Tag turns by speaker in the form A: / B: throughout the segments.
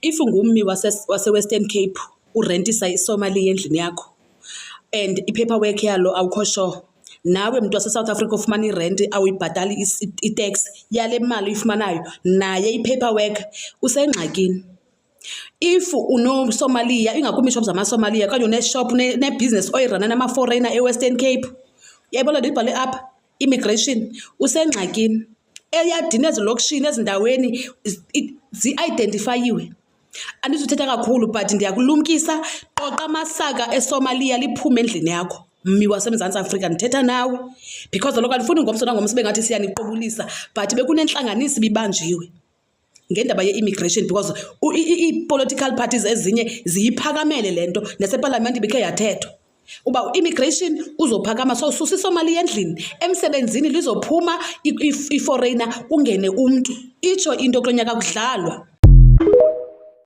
A: If ungummi wase-Western Cape urentisa iSomalia endlini yakho and i-paperwork yalo awukho sure, nawe mntu wase-South Africa ufumana irenti awuyibhatali i-tax yale mali uyifumanayo naye i-paperwork, usengxakini. If unoSomalia, ingakumbi iishop zamaSomalia okanye uneshop nebhizinesi oyirana nama-foreigner eWestern Cape, uyayibona le nto ibhale apha, immigration, usengxakini. Eyadini ezilokishini ezindaweni zi-identifayiwe. Andizuthetha kakhulu but ndiyakulumkisa, qoqa amasaka eSomalia liphume endlini yakho, mmi waseMzantsi Afrika, ndithetha nawe. Because kaloku andifuni ngomso nangomso bengathi siyaniqobulisa but bekunentlanganiso ibibanjiwe ngendaba ye-immigration because ii-political parties ezinye ziyiphakamele le nto, nasepalamente ibikhe yathethwa uba immigration uzophakama. So susa iSomalia endlini, emsebenzini lizophuma i-foreigner kungene umntu. Itsho into kulo nyaka kudlalwa.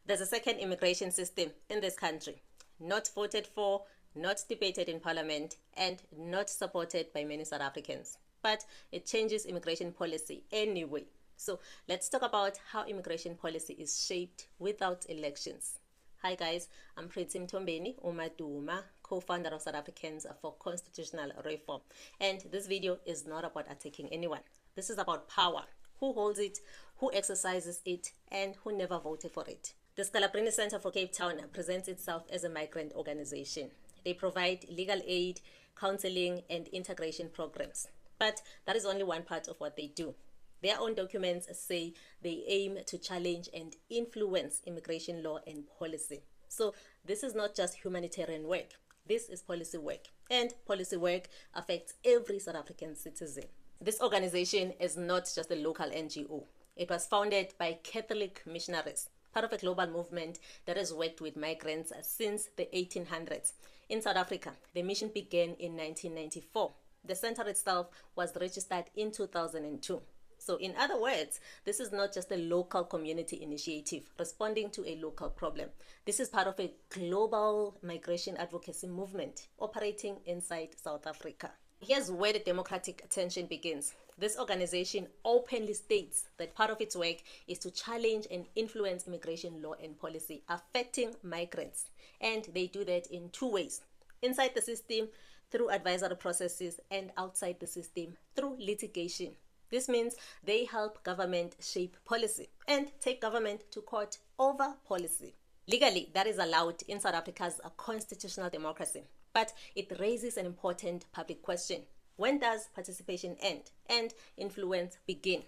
B: There's a second immigration system in this country, not voted for, not debated in parliament, and not supported by many South Africans. But it changes immigration policy anyway. So let's talk about how immigration policy is shaped without elections. Hi guys, I'm Pretty Mtombeni Umaduma, co-founder of South Africans for Constitutional Reform. And this video is not about attacking anyone. This is about power. Who holds it, who exercises it, and who never voted for it. The Scalabrini Center for Cape Town presents itself as a migrant organization. They provide legal aid, counseling, and integration programs. But that is only one part of what they do. Their own documents say they aim to challenge and influence immigration law and policy. So this is not just humanitarian work. This is policy work. And policy work affects every South African citizen. This organization is not just a local NGO. It was founded by Catholic missionaries, part of a global movement that has worked with migrants since the 1800s. In South Africa, the mission began in 1994. The center itself was registered in 2002. So in other words, this is not just a local community initiative responding to a local problem. This is part of a global migration advocacy movement operating inside South Africa. Here's where the democratic tension begins. This organization openly states that part of its work is to challenge and influence immigration law and policy affecting migrants. And they do that in two ways. Inside the system, through advisory processes, and outside the system, through litigation. This means they help government shape policy and take government to court over policy. Legally, that is allowed in South Africa's constitutional democracy. But it raises an important public question. When does participation end and influence begin?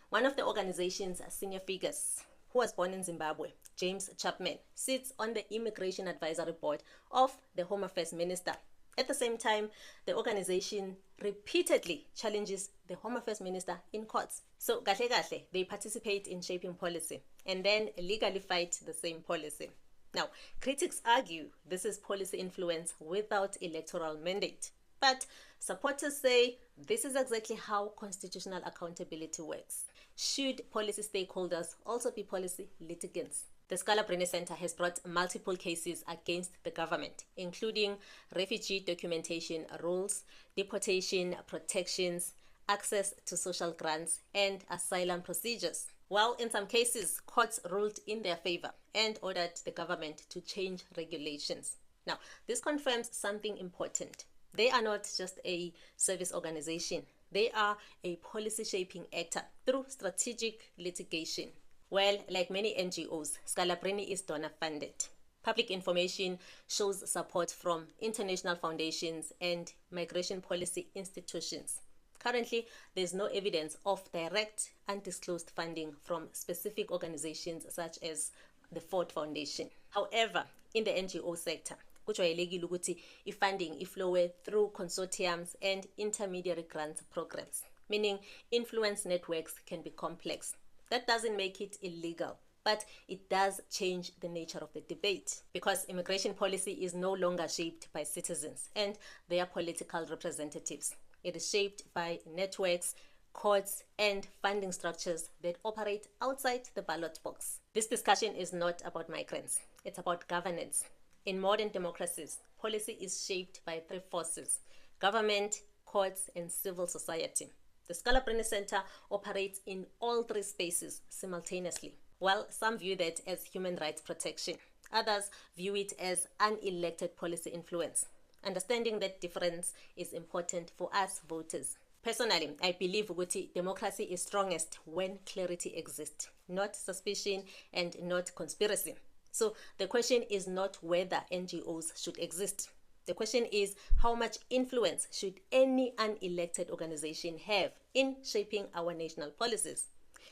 B: One of the organization's senior figures, who was born in Zimbabwe, James Chapman, sits on the Immigration Advisory Board of the Home Affairs Minister. At the same time, the organization repeatedly challenges the Home Affairs Minister in courts. So, kahle, they participate in shaping policy and then legally fight the same policy. Now, critics argue this is policy influence without electoral mandate. But supporters say this is exactly how constitutional accountability works. Should policy stakeholders also be policy litigants? The Scalabrini Center has brought multiple cases against the government, including refugee documentation rules, deportation protections, access to social grants, and asylum procedures. While in some cases, courts ruled in their favor and ordered the government to change regulations. Now, this confirms something important. They are not just a service organization. They are a policy-shaping actor through strategic litigation. Well, like many NGOs, Scalabrini is donor-funded. Public information shows support from international foundations and migration policy institutions. Currently, there's no evidence of direct undisclosed funding from specific organizations such as the Ford Foundation. However, in the NGO sector, kujwayelekile ukuthi ifunding iflowe through consortiums and intermediary grant programs, meaning influence networks can be complex. That doesn't make it illegal, but it does change the nature of the debate because immigration policy is no longer shaped by citizens and their political representatives. It is shaped by networks, courts, and funding structures that operate outside the ballot box. This discussion is not about migrants. It's about governance. In modern democracies, policy is shaped by three forces: government, courts, and civil society. The Scalabrini Center operates in all three spaces simultaneously. Well, some view that as human rights protection. Others view it as unelected policy influence. Understanding that difference is important for us voters. Personally, I believe Ukuthi democracy is strongest when clarity exists, not suspicion and not conspiracy. So the question is not whether NGOs should exist. The question is how much influence should any unelected organization have in shaping our national policies?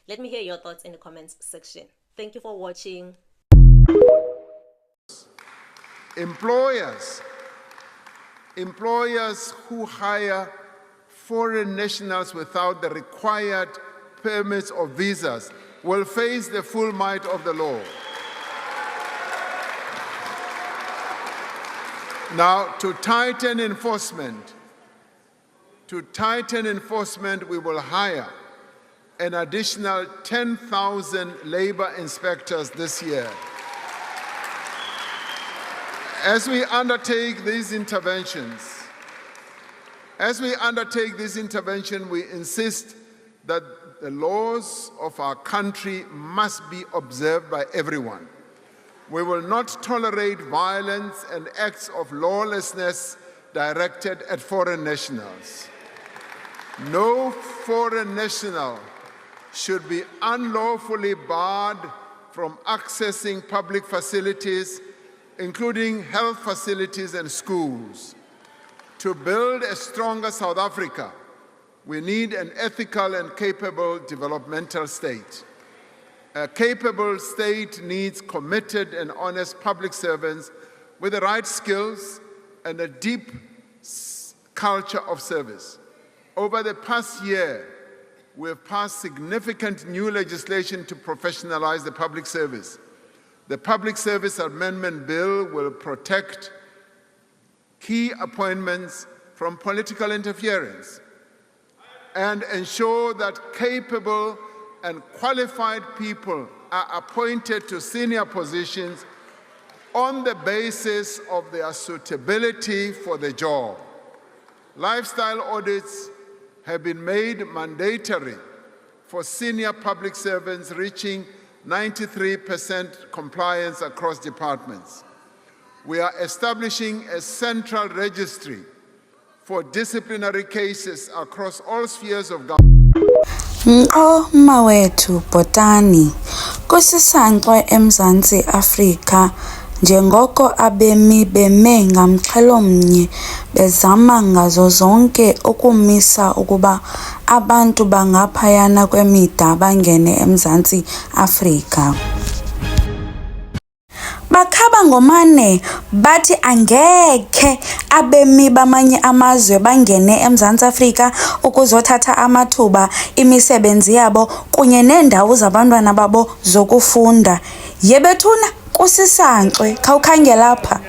B: Let me hear your thoughts in the comments section. Thank you for watching.
C: Employers who hire foreign nationals without the required permits or visas will face the full might of the law. Now, to tighten enforcement, we will hire an additional 10,000 labor inspectors this year. As we undertake these interventions, we insist that the laws of our country must be observed by everyone. We will not tolerate violence and acts of lawlessness directed at foreign nationals. No foreign national should be unlawfully barred from accessing public facilities, including health facilities and schools. To build a stronger South Africa, we need an ethical and capable developmental state. A capable state needs committed and honest public servants with the right skills and a deep culture of service. Over the past year, we have passed significant new legislation to professionalize the public service. The Public Service Amendment Bill will protect key appointments from political interference and ensure that capable and qualified people are appointed to senior positions on the basis of their suitability for the job. Lifestyle audits have been made mandatory for senior public servants, reaching 93% compliance across departments. We are establishing a central registry for disciplinary cases across all spheres of government.
D: Mawethu Bhotani kusisankxwe eMzantsi Afrika njengoko abemi beme ngamxhelomnye bezama ngazo zonke ukumisa ukuba abantu bangaphayana kwemida bangene eMzantsi Afrika. Bakhaba ngomane bathi angekhe abemi bamanye amazwe bangene eMzantsi Afrika ukuzothatha amathuba imisebenzi yabo kunye neendawo zabantwana babo zokufunda. Yebethuna kusisankxwe khawukhange lapha.